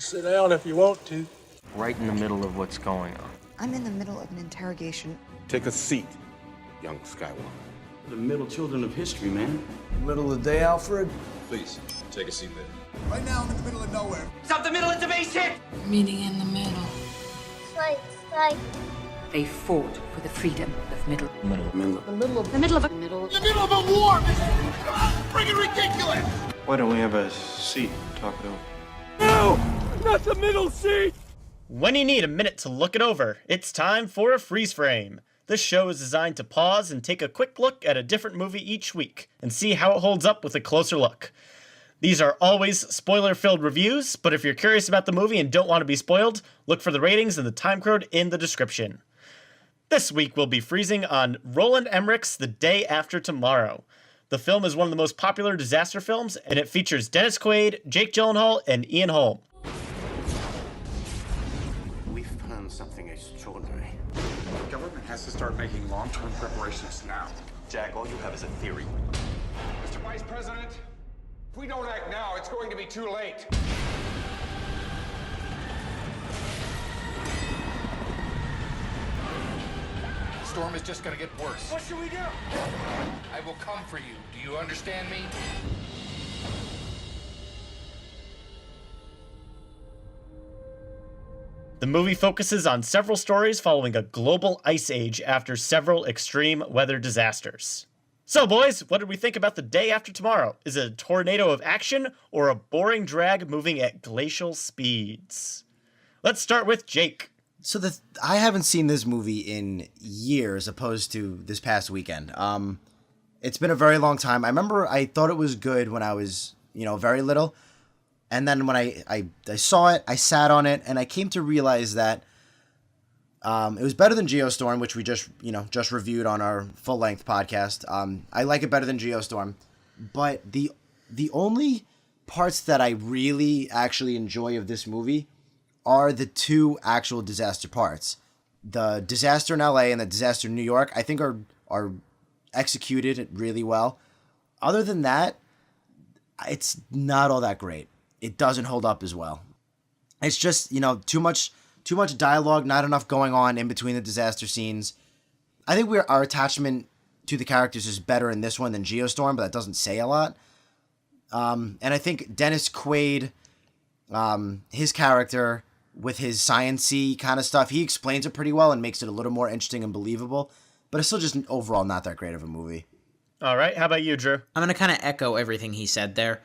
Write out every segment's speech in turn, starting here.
Sit down if you want to. Right in the middle of what's going on. I'm in the middle of an interrogation. Take a seat, young Skywalker. The middle children of history, man. Middle of the day, Alfred. Please, take a seat there. Right now, I'm in the middle of nowhere. Stop the middle of the base hit! Meeting in the middle. Slide. They fought for the freedom of The middle of The middle of a war! Come on, freaking ridiculous! Why don't we have a seat and talk it over? No! Not the middle seat! When you need a minute to look it over, it's time for a freeze frame. This show is designed to pause and take a quick look at a different movie each week and see how it holds up with a closer look. These are always spoiler-filled reviews, but if you're curious about the movie and don't want to be spoiled, look for the ratings and the time code in the description. This week we'll be freezing on Roland Emmerich's The Day After Tomorrow. The film is one of the most popular disaster films, and it features Dennis Quaid, Jake Gyllenhaal, and Ian Holm. We found something extraordinary. The government has to start making long-term preparations now. Jack, all you have is a theory. Mr. Vice President, if we don't act now, it's going to be too late. The storm is just gonna get worse. What should we do? I will come for you. Do you understand me? The movie focuses on several stories following a global ice age after several extreme weather disasters. So boys, what did we think about The Day After Tomorrow? Is it a tornado of action or a boring drag moving at glacial speeds? Let's start with Jake. So I haven't seen this movie in years opposed to this past weekend. It's been a very long time. I remember I thought it was good when I was, very little. And then when I saw it, I sat on it, and I came to realize that it was better than Geostorm, which we just reviewed on our full-length podcast. I like it better than Geostorm. But the only parts that I really actually enjoy of this movie are the two actual disaster parts. The disaster in LA and the disaster in New York, I think are executed really well. Other than that, it's not all that great. It doesn't hold up as well. It's just, too much dialogue, not enough going on in between the disaster scenes. I think our attachment to the characters is better in this one than Geostorm, but that doesn't say a lot. And I think Dennis Quaid, his character with his science-y kind of stuff, he explains it pretty well and makes it a little more interesting and believable. But it's still just overall not that great of a movie. All right, how about you, Drew? I'm going to kind of echo everything he said there.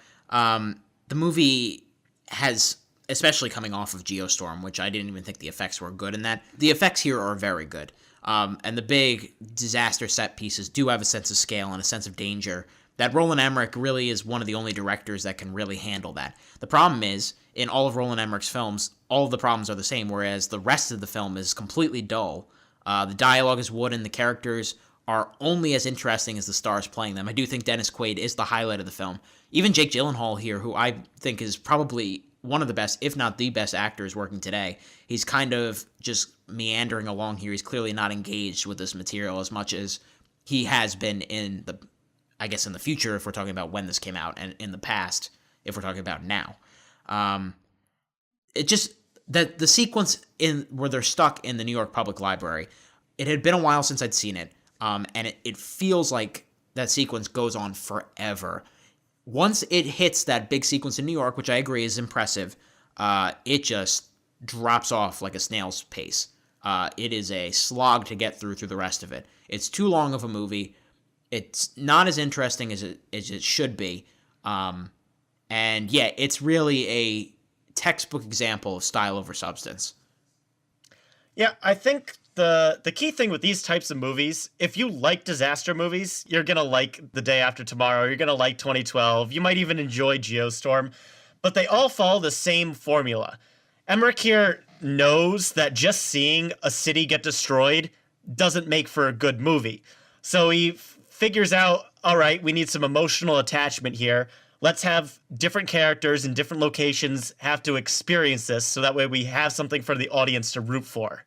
The movie has, especially coming off of Geostorm, which I didn't even think the effects were good in that. The effects here are very good. And the big disaster set pieces do have a sense of scale and a sense of danger that Roland Emmerich really is one of the only directors that can really handle that. The problem is, in all of Roland Emmerich's films, all of the problems are the same, whereas the rest of the film is completely dull. The dialogue is wooden, the characters are only as interesting as the stars playing them. I do think Dennis Quaid is the highlight of the film. Even Jake Gyllenhaal here, who I think is probably one of the best, if not the best actors working today. He's kind of just meandering along here. He's clearly not engaged with this material as much as he has been in the future, if we're talking about when this came out, and in the past, if we're talking about now. It just, that the sequence in where they're stuck in the New York Public Library, it had been a while since I'd seen it, and it feels like that sequence goes on forever. Once it hits that big sequence in New York, which I agree is impressive, it just drops off like a snail's pace. It is a slog to get through the rest of it. It's too long of a movie. It's not as interesting as it should be. And yeah, it's really a textbook example of style over substance. Yeah, I think the key thing with these types of movies, if you like disaster movies, you're going to like The Day After Tomorrow, you're going to like 2012, you might even enjoy Geostorm, but they all follow the same formula. Emmerich here knows that just seeing a city get destroyed doesn't make for a good movie. So he figures out, all right, we need some emotional attachment here. Let's have different characters in different locations have to experience this, so that way we have something for the audience to root for.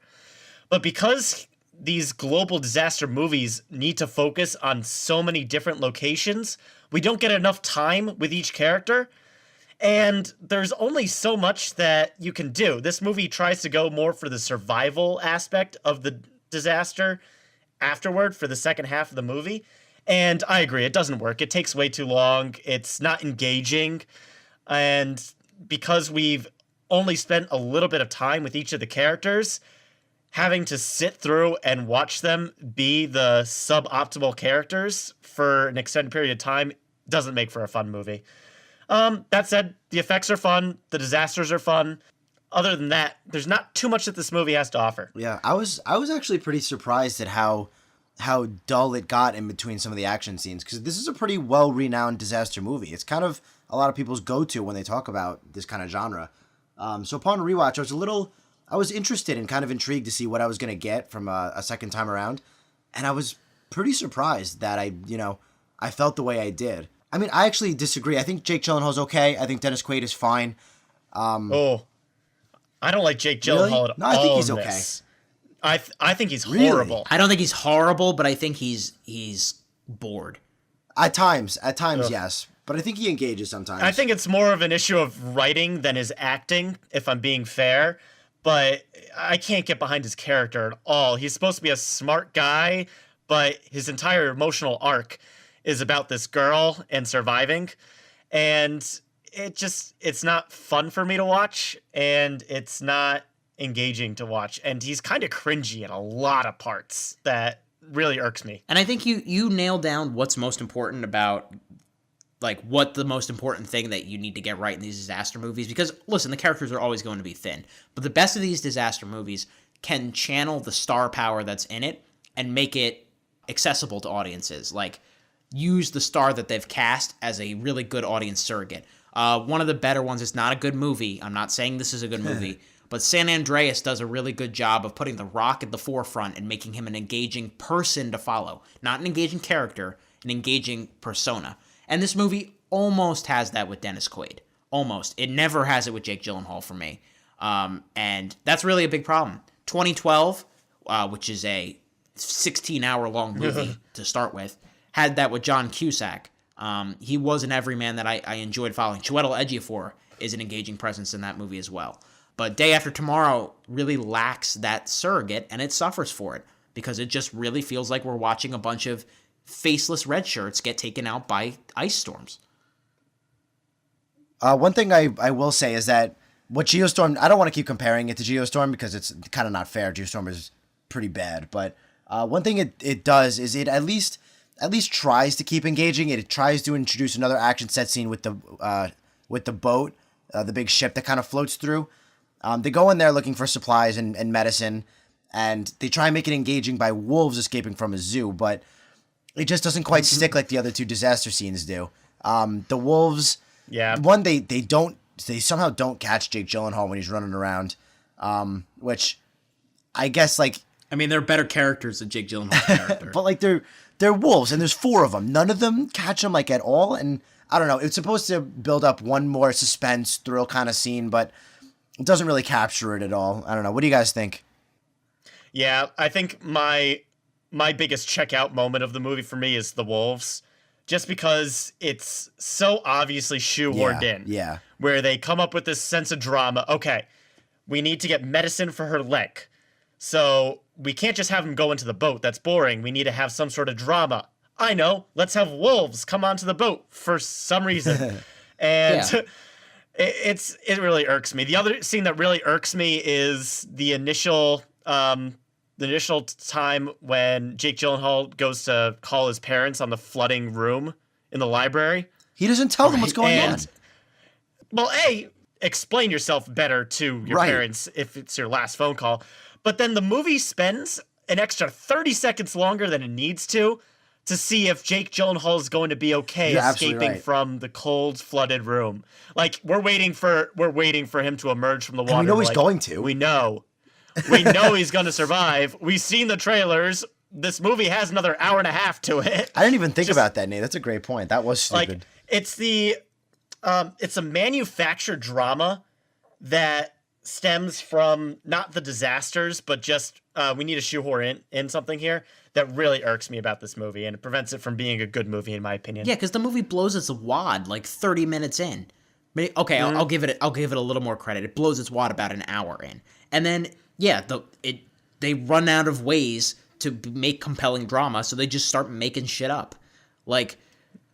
But because these global disaster movies need to focus on so many different locations, we don't get enough time with each character. And there's only so much that you can do. This movie tries to go more for the survival aspect of the disaster afterward for the second half of the movie. And I agree, it doesn't work. It takes way too long. It's not engaging. And because we've only spent a little bit of time with each of the characters, having to sit through and watch them be the suboptimal characters for an extended period of time doesn't make for a fun movie. That said, the effects are fun. The disasters are fun. Other than that, there's not too much that this movie has to offer. Yeah, I was actually pretty surprised at how dull it got in between some of the action scenes, because this is a pretty well-renowned disaster movie. It's kind of a lot of people's go-to when they talk about this kind of genre. So upon rewatch, I was interested and kind of intrigued to see what I was going to get from a second time around, and I was pretty surprised that I felt the way I did. I mean, I actually disagree. I think Jake Gyllenhaal's okay. I think Dennis Quaid is fine. I don't like Jake Gyllenhaal really? at No, all. I think he's in okay. this. I think he's Really? horrible. I don't think he's horrible, but I think he's bored. At times, yes. But I think he engages sometimes. I think it's more of an issue of writing than his acting, if I'm being fair. But I can't get behind his character at all. He's supposed to be a smart guy, but his entire emotional arc is about this girl and surviving. And it's not fun for me to watch, and it's not engaging to watch. And he's kind of cringy in a lot of parts that really irks me. And I think you nailed down what's most important about, like, what the most important thing that you need to get right in these disaster movies. Because, listen, the characters are always going to be thin. But the best of these disaster movies can channel the star power that's in it and make it accessible to audiences. Like, use the star that they've cast as a really good audience surrogate. One of the better ones is not a good movie. I'm not saying this is a good movie. But San Andreas does a really good job of putting The Rock at the forefront and making him an engaging person to follow. Not an engaging character, an engaging persona. And this movie almost has that with Dennis Quaid. Almost. It never has it with Jake Gyllenhaal for me. And that's really a big problem. 2012, which is a 16-hour-long movie to start with, had that with John Cusack. He was an everyman that I enjoyed following. Chiwetel Ejiofor is an engaging presence in that movie as well. But Day After Tomorrow really lacks that surrogate, and it suffers for it, because it just really feels like we're watching a bunch of faceless red shirts get taken out by ice storms. One thing I will say is that what Geostorm, I don't want to keep comparing it to Geostorm because it's kind of not fair. Geostorm is pretty bad, but one thing it does is it at least tries to keep engaging. It tries to introduce another action set scene with the boat, the big ship that kind of floats through. They go in there looking for supplies and medicine, and they try and make it engaging by wolves escaping from a zoo, but it just doesn't quite stick like the other two disaster scenes do. The wolves, one, they somehow don't catch Jake Gyllenhaal when he's running around, which I guess, like, I mean, they're better characters than Jake Gyllenhaal's character. but like they're wolves, and there's 4 of them. None of them catch them like at all, and I don't know. It's supposed to build up one more suspense, thrill kind of scene, but it doesn't really capture it at all. I don't know. What do you guys think? Yeah, I think my biggest checkout moment of the movie for me is the wolves, just because it's so obviously shoehorned in. Yeah. Where they come up with this sense of drama. Okay, we need to get medicine for her leg. So we can't just have them go into the boat. That's boring. We need to have some sort of drama. I know. Let's have wolves come onto the boat for some reason. And Yeah. it really irks me. The other scene that really irks me is the initial time when Jake Gyllenhaal goes to call his parents on the flooding room in the library. He doesn't tell them what's going on. Well, explain yourself better to your parents if it's your last phone call. But then the movie spends an extra 30 seconds longer than it needs to see if Jake Gyllenhaal is going to be okay escaping from the cold, flooded room. Like, we're waiting for him to emerge from the water. And we know he's like, going to. We know he's going to survive. We've seen the trailers. This movie has another hour and a half to it. I didn't even think about that, Nate. That's a great point. That was stupid. Like, it's a manufactured drama that stems from not the disasters, but just we need to shoehorn in something here that really irks me about this movie, and it prevents it from being a good movie, in my opinion. Yeah, because the movie blows its wad like 30 minutes in. Okay, I'll give it a little more credit. It blows its wad about an hour in, and then they run out of ways to make compelling drama, so they just start making shit up. Like,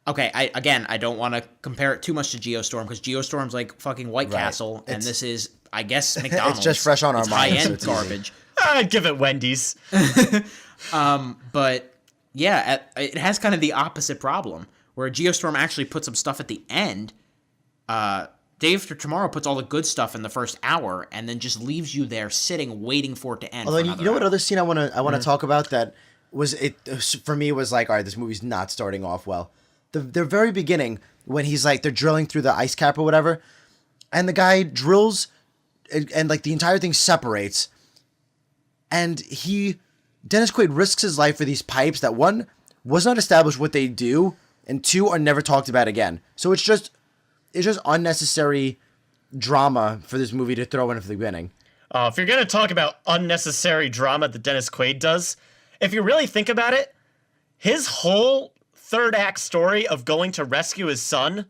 okay, I don't want to compare it too much to Geostorm, because Geostorm's like fucking White Castle, and this is, I guess, McDonald's. It's just fresh on our minds. High-end garbage. I'd give it Wendy's. But yeah, it has kind of the opposite problem, where Geostorm actually puts some stuff at the end. Day After Tomorrow puts all the good stuff in the first hour, and then just leaves you there sitting, waiting for it to end. Although, you know what other scene I want to talk about that was for me was like, all right, this movie's not starting off well. The very beginning, when he's like, they're drilling through the ice cap or whatever, and the guy drills, and like the entire thing separates, and Dennis Quaid risks his life for these pipes that, one, was not established what they do, and two, are never talked about again. So it's just unnecessary drama for this movie to throw in at the beginning. If you're going to talk about unnecessary drama that Dennis Quaid does, if you really think about it, his whole third act story of going to rescue his son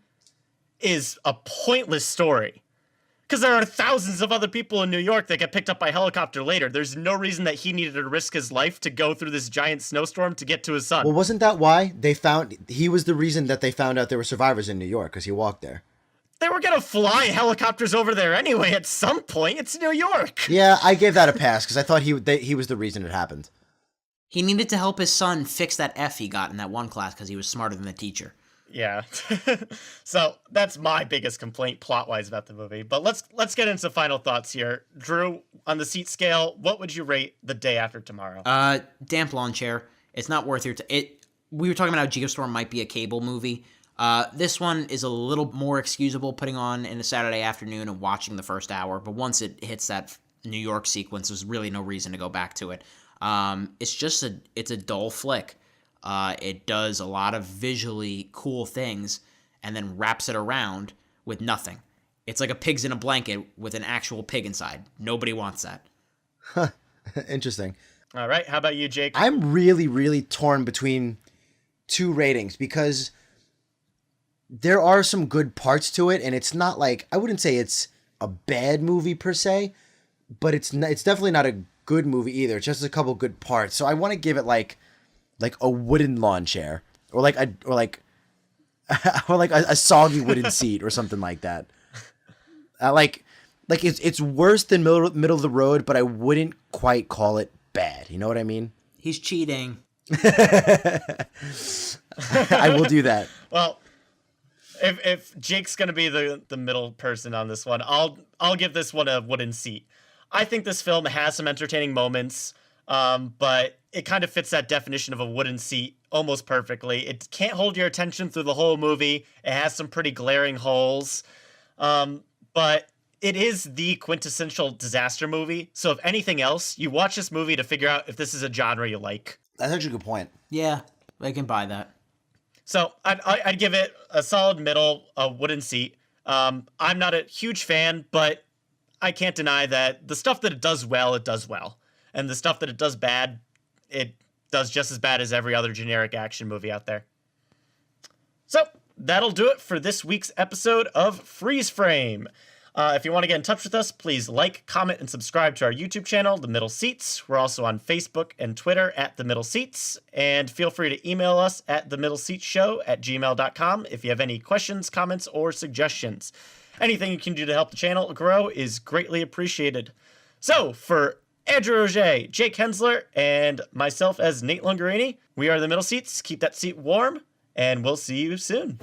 is a pointless story. Because there are thousands of other people in New York that get picked up by helicopter later. There's no reason that he needed to risk his life to go through this giant snowstorm to get to his son. Well, wasn't that why he was the reason that they found out there were survivors in New York, because he walked there? They were going to fly helicopters over there anyway at some point. It's New York. Yeah, I gave that a pass, because I thought he was the reason it happened. He needed to help his son fix that F he got in that one class because he was smarter than the teacher. Yeah. So that's my biggest complaint plot-wise about the movie. But let's get into final thoughts here. Drew, on the seat scale, what would you rate The Day After Tomorrow? Damp lawn chair. It's not worth your we were talking about how Geostorm might be a cable movie. This one is a little more excusable putting on in a Saturday afternoon and watching the first hour. But once it hits that New York sequence, there's really no reason to go back to it. It's a dull flick. It does a lot of visually cool things and then wraps it around with nothing. It's like a pig's in a blanket with an actual pig inside. Nobody wants that. Huh. Interesting. All right. How about you, Jake? I'm really, really torn between two ratings, because there are some good parts to it, and it's not like, I wouldn't say it's a bad movie per se, but it's definitely not a good movie either. It's just a couple good parts. So I want to give it like a wooden lawn chair, or like a soggy wooden seat or something like that. It's worse than middle of the road, but I wouldn't quite call it bad. You know what I mean? He's cheating. I will do that. Well, if Jake's gonna be the middle person on this one, I'll give this one a wooden seat. I think this film has some entertaining moments, but it kind of fits that definition of a wooden seat almost perfectly. It can't hold your attention through the whole movie. It has some pretty glaring holes, but it is the quintessential disaster movie. So if anything else, you watch this movie to figure out if this is a genre you like. That's actually a good point. Yeah, I can buy that. So I'd give it a solid middle, a wooden seat. I'm not a huge fan, but I can't deny that the stuff that it does well, it does well. And the stuff that it does bad, it does just as bad as every other generic action movie out there. So that'll do it for this week's episode of Freeze Frame. If you want to get in touch with us, please like, comment, and subscribe to our YouTube channel, The Middle Seats. We're also on Facebook and Twitter at The Middle Seats. And feel free to email us at themiddleseatsshow@gmail.com if you have any questions, comments, or suggestions. Anything you can do to help the channel grow is greatly appreciated. So, for Andrew Roget, Jake Hensler, and myself as Nate Lungarini, we are The Middle Seats. Keep that seat warm, and we'll see you soon.